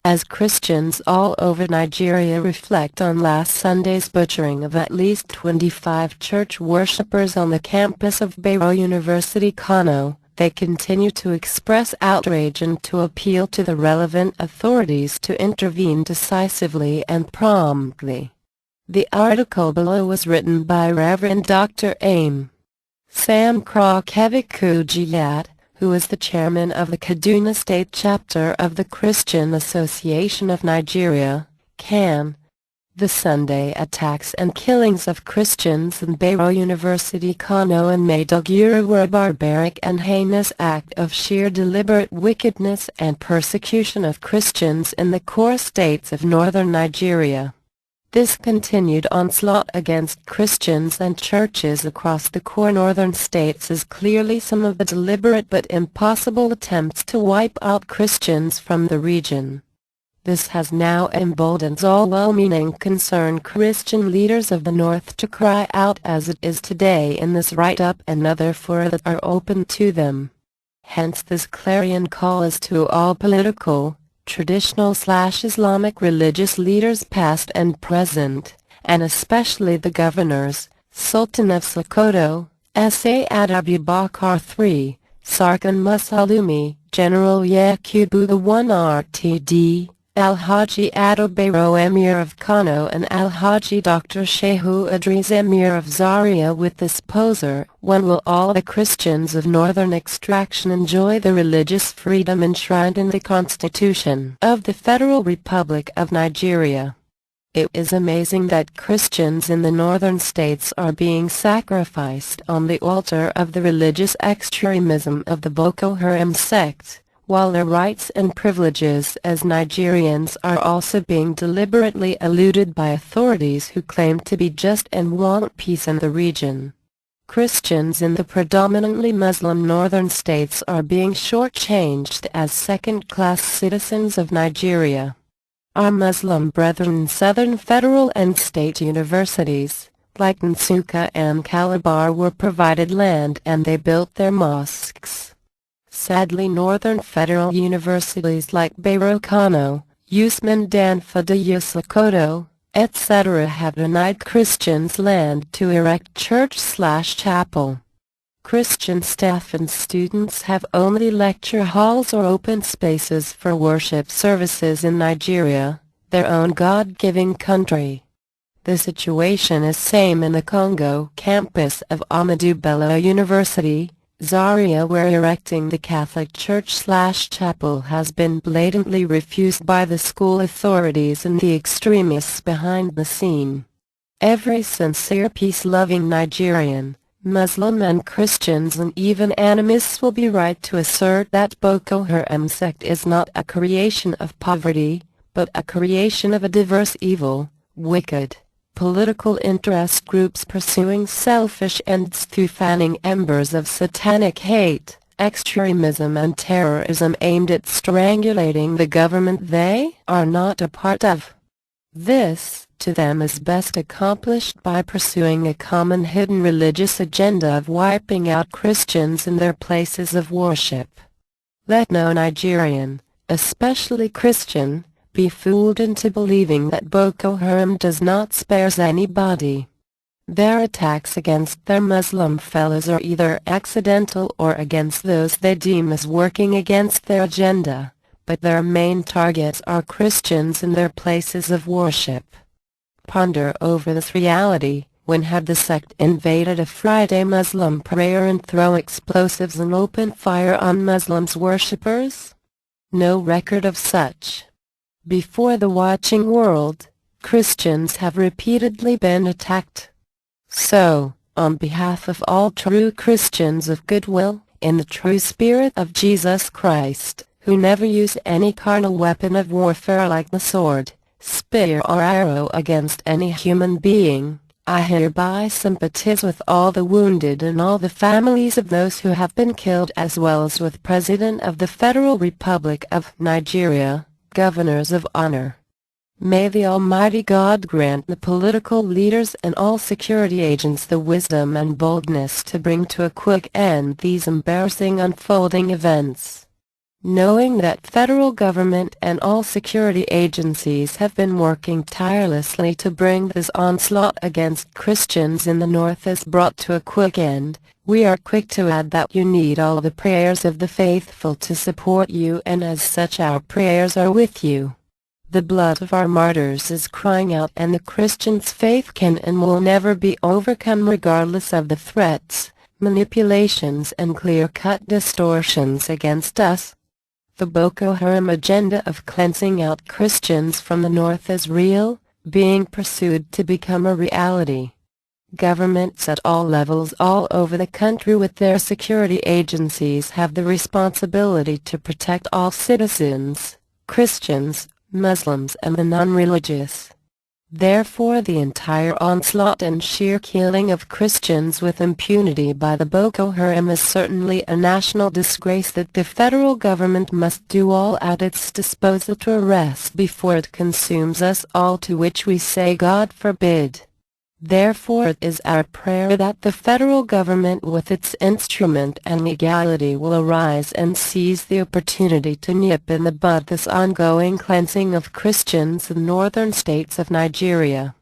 As Christians all over Nigeria reflect on last Sunday's butchering of at least 25 church worshippers on the campus of Bayero University Kano, they continue to express outrage and to appeal to the relevant authorities to intervene decisively and promptly. The article below was written by Reverend Dr. Aim. Sam Kraakevik Kujiyat, who is the chairman of the Kaduna State chapter of the Christian Association of Nigeria, CAN. The Sunday attacks and killings of Christians in Bayero University Kano and Maiduguri were a barbaric and heinous act of sheer deliberate wickedness and persecution of Christians in the core states of northern Nigeria. This continued onslaught against Christians and churches across the core northern states is clearly some of the deliberate but impossible attempts to wipe out Christians from the region. This has now emboldened all well-meaning concerned Christian leaders of the North to cry out as it is today in this write-up and other fora that are open to them. Hence this clarion call is to all political, traditional/Islamic religious leaders past and present, and especially the governors, Sultan of Sokoto, Sa'ad Abubakar III, Sarkin Musulumi, General Yakubu I Rtd, Alhaji Ado Bayero Emir of Kano and Alhaji Dr. Shehu Idris Emir of Zaria. With this poser, when will all the Christians of northern extraction enjoy the religious freedom enshrined in the Constitution of the Federal Republic of Nigeria? It is amazing that Christians in the northern states are being sacrificed on the altar of the religious extremism of the Boko Haram sect, while their rights and privileges as Nigerians are also being deliberately eluded by authorities who claim to be just and want peace in the region. Christians in the predominantly Muslim northern states are being shortchanged as second-class citizens of Nigeria. Our Muslim brethren in southern federal and state universities, like Nsukka and Calabar, were provided land and they built their mosques. Sadly, northern federal universities like Bayero Kano, Usman Dan Fodio Sokoto, etc. have denied Christians land to erect church/chapel. Christian staff and students have only lecture halls or open spaces for worship services in Nigeria, their own God-giving country. The situation is same in the Congo campus of Ahmadu Bello University, Zaria, where erecting the Catholic church/chapel has been blatantly refused by the school authorities and the extremists behind the scene. Every sincere peace-loving Nigerian, Muslim and Christians and even animists will be right to assert that Boko Haram sect is not a creation of poverty, but a creation of a diverse evil, wicked, political interest groups pursuing selfish ends through fanning embers of satanic hate, extremism and terrorism aimed at strangulating the government they are not a part of. This, to them, is best accomplished by pursuing a common hidden religious agenda of wiping out Christians in their places of worship. Let no Nigerian, especially Christian, be fooled into believing that Boko Haram does not spare anybody. Their attacks against their Muslim fellows are either accidental or against those they deem as working against their agenda, but their main targets are Christians in their places of worship. Ponder over this reality. When had the sect invaded a Friday Muslim prayer and throw explosives and open fire on Muslims worshippers? No record of such. Before the watching world, Christians have repeatedly been attacked. So, on behalf of all true Christians of goodwill, in the true spirit of Jesus Christ, who never used any carnal weapon of warfare like the sword, spear or arrow against any human being, I hereby sympathize with all the wounded and all the families of those who have been killed, as well as with President of the Federal Republic of Nigeria, Governors of Honor. May the Almighty God grant the political leaders and all security agents the wisdom and boldness to bring to a quick end these embarrassing unfolding events. Knowing that federal government and all security agencies have been working tirelessly to bring this onslaught against Christians in the North is brought to a quick end, we are quick to add that you need all the prayers of the faithful to support you, and as such our prayers are with you. The blood of our martyrs is crying out, and the Christian's faith can and will never be overcome regardless of the threats, manipulations and clear-cut distortions against us. The Boko Haram agenda of cleansing out Christians from the North is real, being pursued to become a reality. Governments at all levels all over the country with their security agencies have the responsibility to protect all citizens, Christians, Muslims and the non-religious. Therefore the entire onslaught and sheer killing of Christians with impunity by the Boko Haram is certainly a national disgrace that the federal government must do all at its disposal to arrest before it consumes us all, to which we say God forbid. Therefore it is our prayer that the federal government with its instrument and legality will arise and seize the opportunity to nip in the bud this ongoing cleansing of Christians in northern states of Nigeria.